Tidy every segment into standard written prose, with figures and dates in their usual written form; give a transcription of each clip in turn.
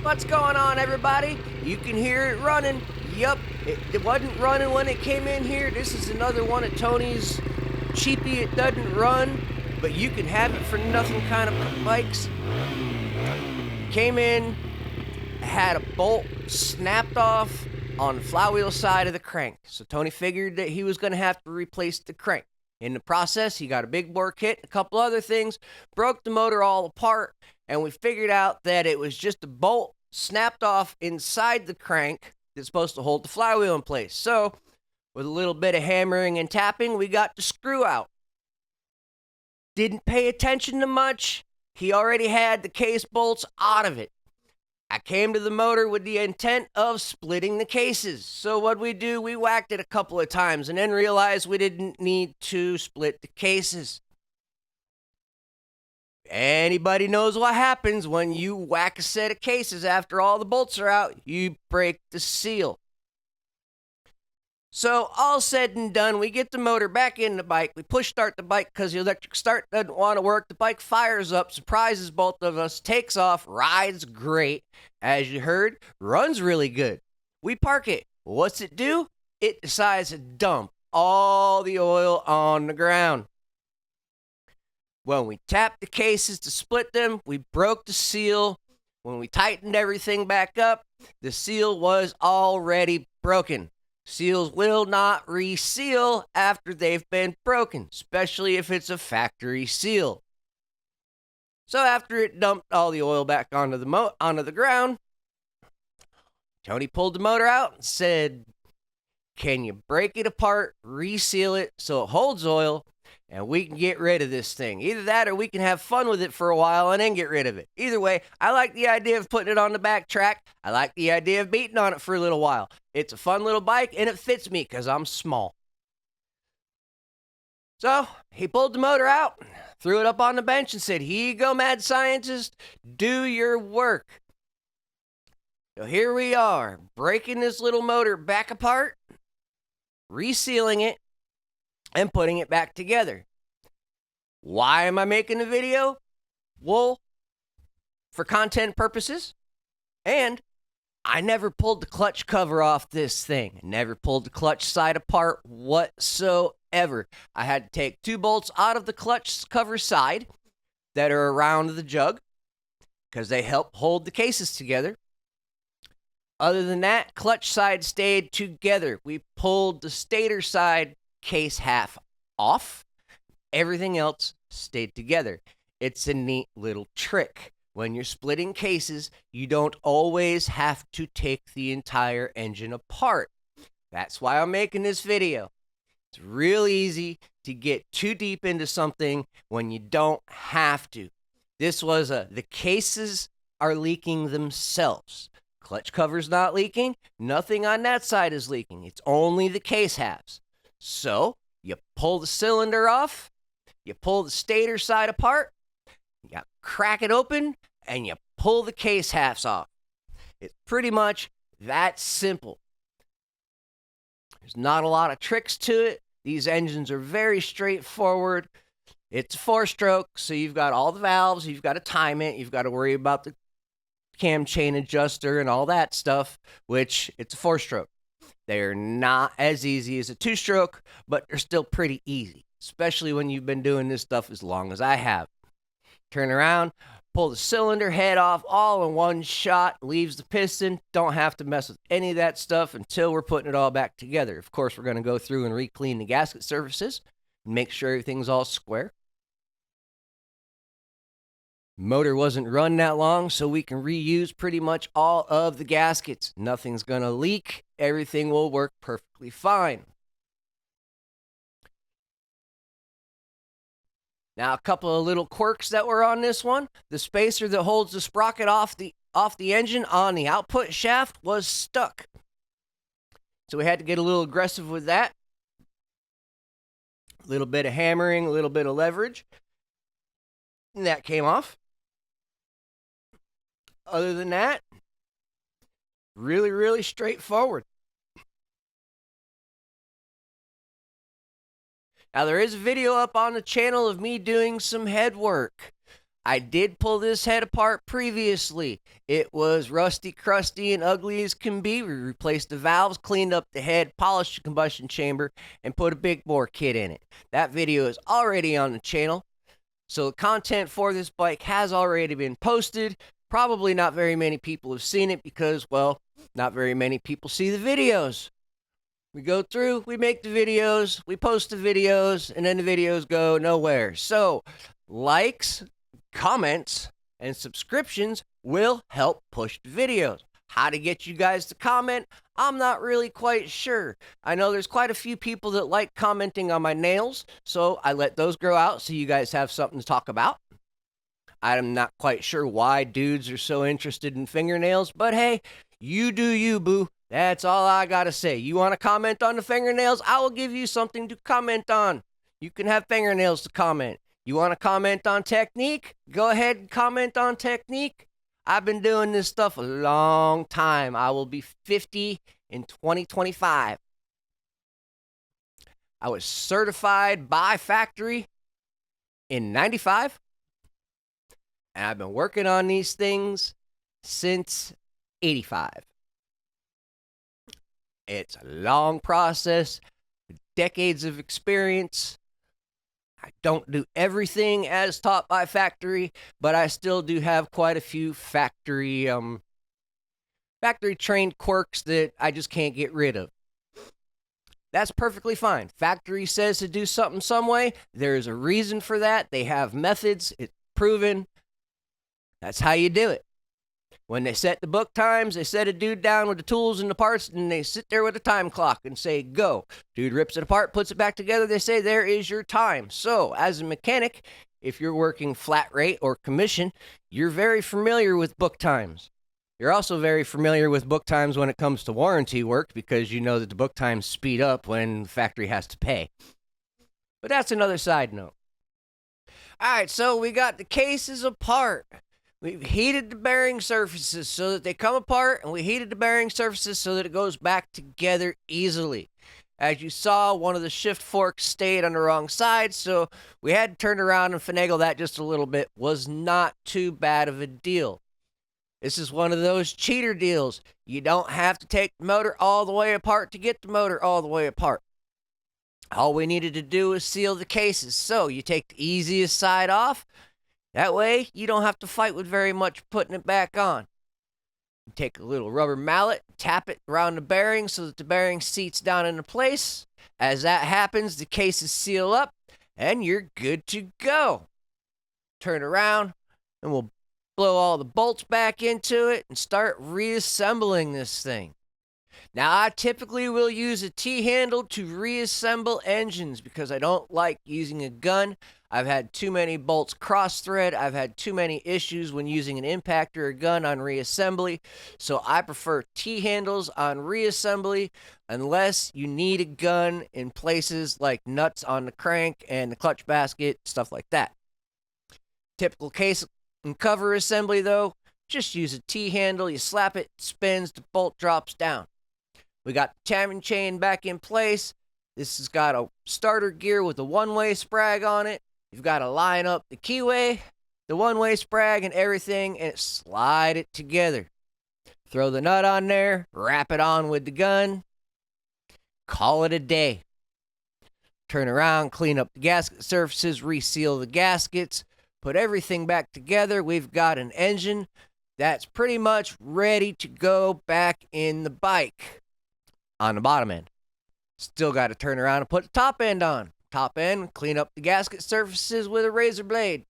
What's going on, everybody? You can hear it running. Yup, it wasn't running when it came in here. This is another one of Tony's cheapy, it doesn't run, but you can have it for nothing kind of bikes. Came in, had a bolt snapped off on the flywheel side of the crank. So Tony figured that he was going to have to replace the crank. In the process, he got a big bore kit, a couple other things, broke the motor all apart, and we figured out that it was just a bolt snapped off inside the crank that's supposed to hold the flywheel in place. So, with a little bit of hammering and tapping, we got the screw out. Didn't pay attention to much. He already had the case bolts out of it. I came to the motor with the intent of splitting the cases. So what we do, we whacked it a couple of times and then realized we didn't need to split the cases. Anybody knows what happens when you whack a set of cases after all the bolts are out, you break the seal. So all said and done, we get the motor back in the bike. We push start the bike because the electric start doesn't want to work. The bike fires up, surprises both of us, takes off, rides great. As you heard, runs really good. We park it. What's it do? It decides to dump all the oil on the ground. When we tapped the cases to split them, we broke the seal. When we tightened everything back up, the seal was already broken. Seals will not reseal after they've been broken, especially if it's a factory seal. So after it dumped all the oil back onto the ground, Tony pulled the motor out and said, "Can you break it apart, reseal it so it holds oil, and we can get rid of this thing? Either that or we can have fun with it for a while and then get rid of it. Either way, I like the idea of putting it on the back track. I like the idea of beating on it for a little while. It's a fun little bike, and it fits me because I'm small." So he pulled the motor out, threw it up on the bench, and said, "Here you go, mad scientist. Do your work." So here we are, breaking this little motor back apart, resealing it, and putting it back together. Why am I making the video? Well, for content purposes, and I never pulled the clutch cover off this thing. Never pulled the clutch side apart whatsoever. I had to take 2 bolts out of the clutch cover side that are around the jug because they help hold the cases together. Other than that, clutch side stayed together. We pulled the stator side case half off. Everything else stayed together. It's a neat little trick. When you're splitting cases, you don't always have to take the entire engine apart. That's why I'm making this video. It's real easy to get too deep into something when you don't have to. This was the cases are leaking themselves. Clutch cover's not leaking. Nothing on that side is leaking. It's only the case halves. So you pull the cylinder off, you pull the stator side apart, you crack it open, and you pull the case halves off. It's pretty much that simple. There's not a lot of tricks to it. These engines are very straightforward. It's a 4-stroke, so you've got all the valves, you've got to time it, you've got to worry about the cam chain adjuster and all that stuff, which it's a 4-stroke. They're not as easy as a 2-stroke, but they're still pretty easy, especially when you've been doing this stuff as long as I have. Turn around, pull the cylinder head off all in one shot, leaves the piston. Don't have to mess with any of that stuff until we're putting it all back together. Of course, we're going to go through and re-clean the gasket surfaces and make sure everything's all square. Motor wasn't run that long, so we can reuse pretty much all of the gaskets. Nothing's going to leak. Everything will work perfectly fine. Now, a couple of little quirks that were on this one. The spacer that holds the sprocket off the engine on the output shaft was stuck. So we had to get a little aggressive with that. A little bit of hammering, a little bit of leverage. And that came off. Other than that, really, really straightforward. Now, there is a video up on the channel of me doing some head work. I did pull this head apart previously. It was rusty, crusty, and ugly as can be. We replaced the valves, cleaned up the head, polished the combustion chamber, and put a big bore kit in it. That video is already on the channel, so the content for this bike has already been posted. Probably not very many people have seen it because, well, not very many people see the videos. We go through, we make the videos, we post the videos, and then the videos go nowhere. So, likes, comments, and subscriptions will help push the videos. How to get you guys to comment, I'm not really quite sure. I know there's quite a few people that like commenting on my nails, so I let those grow out so you guys have something to talk about. I'm not quite sure why dudes are so interested in fingernails, but hey, you do you, boo. That's all I gotta say. You want to comment on the fingernails? I will give you something to comment on. You can have fingernails to comment. You want to comment on technique? Go ahead and comment on technique. I've been doing this stuff a long time. I will be 50 in 2025. I was certified by factory in 95. And I've been working on these things since 85. It's a long process, decades of experience. I don't do everything as taught by factory, but I still do have quite a few factory trained quirks that I just can't get rid of. That's perfectly fine. Factory says to do something some way. There's a reason for that. They have methods. It's proven. That's how you do it. When they set the book times, they set a dude down with the tools and the parts, and they sit there with a time clock and say, go. Dude rips it apart, puts it back together. They say, there is your time. So, as a mechanic, if you're working flat rate or commission, you're very familiar with book times. You're also very familiar with book times when it comes to warranty work because you know that the book times speed up when the factory has to pay. But that's another side note. All right, so we got the cases apart. We've heated the bearing surfaces so that they come apart, and we heated the bearing surfaces so that it goes back together easily. As you saw, one of the shift forks stayed on the wrong side, so we had to turn around and finagle that just a little bit. Was not too bad of a deal. This is one of those cheater deals. You don't have to take the motor all the way apart to get the motor all the way apart. All we needed to do was seal the cases. So you take the easiest side off. That way, you don't have to fight with very much putting it back on. You take a little rubber mallet, tap it around the bearing so that the bearing seats down into place. As that happens, the cases seal up, and you're good to go. Turn around, and we'll blow all the bolts back into it and start reassembling this thing. Now, I typically will use a T-handle to reassemble engines because I don't like using a gun. I've had too many bolts cross-thread. I've had too many issues when using an impactor or gun on reassembly. So I prefer T-handles on reassembly unless you need a gun in places like nuts on the crank and the clutch basket, stuff like that. Typical case and cover assembly, though, just use a T-handle. You slap it, it spins, the bolt drops down. We got the timing chain back in place. This has got a starter gear with a one-way sprag on it. You've got to line up the keyway, the one-way sprag, and everything, and slide it together. Throw the nut on there, wrap it on with the gun, call it a day. Turn around, clean up the gasket surfaces, reseal the gaskets, put everything back together. We've got an engine that's pretty much ready to go back in the bike. On the bottom end. Still got to turn around and put the top end on. Top end, clean up the gasket surfaces with a razor blade.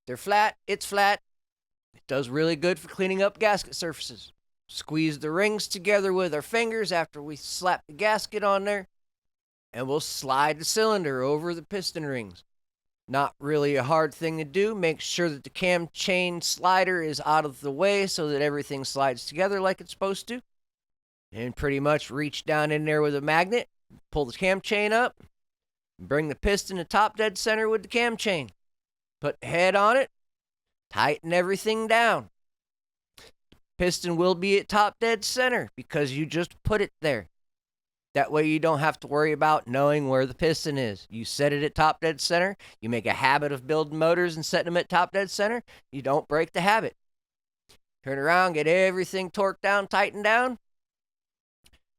They're flat, it's flat. It does really good for cleaning up gasket surfaces. Squeeze the rings together with our fingers after we slap the gasket on there. And we'll slide the cylinder over the piston rings. Not really a hard thing to do. Make sure that the cam chain slider is out of the way so that everything slides together like it's supposed to. And pretty much reach down in there with a magnet, pull the cam chain up, bring the piston to top dead center with the cam chain. Put the head on it, tighten everything down. Piston will be at top dead center because you just put it there. That way you don't have to worry about knowing where the piston is. You set it at top dead center. You make a habit of building motors and setting them at top dead center. You don't break the habit. Turn around, get everything torqued down, tightened down.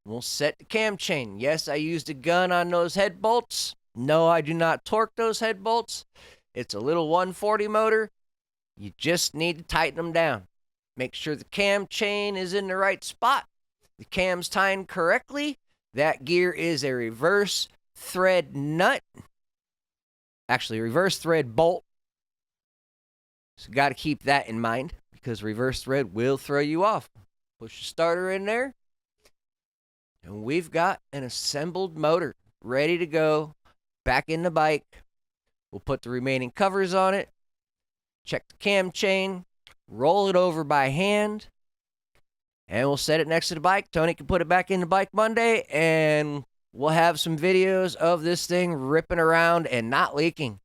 We'll set the cam chain. Yes, I used a gun on those head bolts. No, I do not torque those head bolts. It's a little 140 motor. You just need to tighten them down. Make sure the cam chain is in the right spot. The cam's timed correctly. That gear is a reverse thread nut. Actually, reverse thread bolt. So got to keep that in mind because reverse thread will throw you off. Push the starter in there. And we've got an assembled motor ready to go back in the bike. We'll put the remaining covers on it. Check the cam chain. Roll it over by hand. And we'll set it next to the bike. Tony can put it back in the bike Monday. And we'll have some videos of this thing ripping around and not leaking.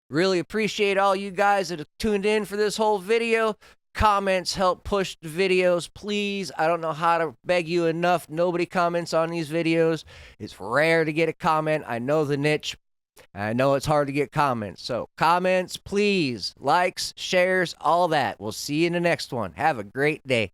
Really appreciate all you guys that have tuned in for this whole video. Comments help push the videos, please. I don't know how to beg you enough. Nobody comments on these videos. It's rare to get a comment. I know the niche. I know it's hard to get comments. So comments, please. Likes, shares, all that. We'll see you in the next one. Have a great day.